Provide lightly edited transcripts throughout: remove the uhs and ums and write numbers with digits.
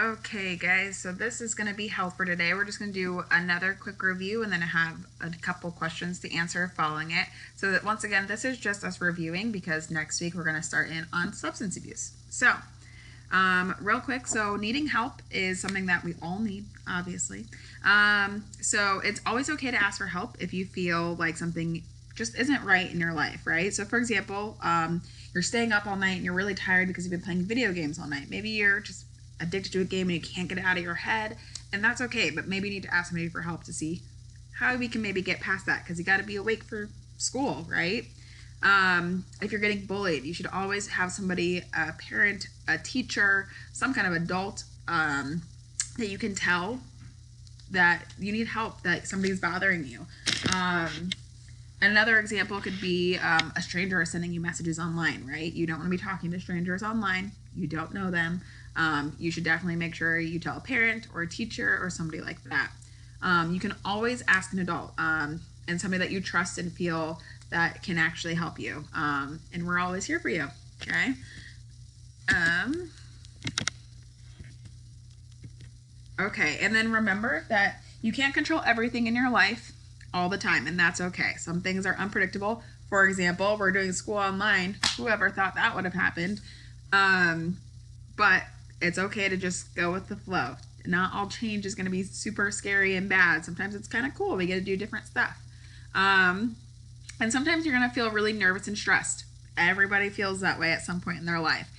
Okay, guys, so this is going to be health for today. We're just going to do another quick review and then I have a couple questions to answer following it. So that once again, this is just us reviewing because next week we're going to start in on substance abuse. So, real quick, so needing help is something that we all need, obviously. So it's always okay to ask for help if you feel like something just isn't right in your life, right? So for example, you're staying up all night and you're really tired because you've been playing video games all night. Maybe you're just addicted to a game and you can't get it out of your head, and that's okay, but maybe you need to ask somebody for help to see how we can maybe get past that, because you got to be awake for school, right? If you're getting bullied, you should always have somebody, a parent, a teacher, some kind of adult, that you can tell that you need help, that somebody's bothering you. Another example could be a stranger sending you messages online, right? You don't want to be talking to strangers online. You don't know them. You should definitely make sure you tell a parent or a teacher or somebody like that. You can always ask an adult and somebody that you trust and feel that can actually help you. And we're always here for you, okay? Okay, and then remember that you can't control everything in your life all the time, and that's okay. Some things are unpredictable. For example, we're doing school online. Whoever thought that would have happened? But it's okay to just go with the flow. Not all change is going to be super scary and bad. Sometimes it's kind of cool. We get to do different stuff. And sometimes you're going to feel really nervous and stressed. Everybody feels that way at some point in their life.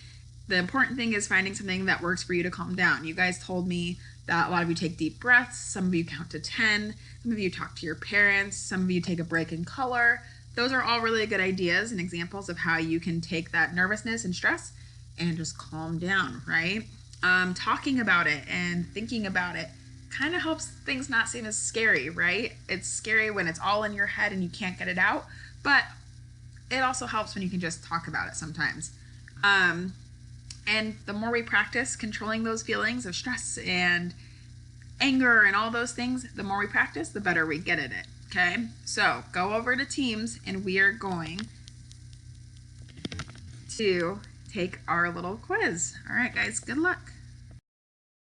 The important thing is finding something that works for you to calm down. You guys told me that a lot of you take deep breaths. Some of you count to 10. Some of you talk to your parents. Some of you take a break and color. Those are all really good ideas and examples of how you can take that nervousness and stress and just calm down, right? Talking about it and thinking about it kind of helps things not seem as scary, right? It's scary when it's all in your head and you can't get it out, but it also helps when you can just talk about it sometimes. And the more we practice controlling those feelings of stress and anger and all those things, the more we practice, the better we get at it, okay? So go over to Teams and we are going to take our little quiz. All right, guys, good luck.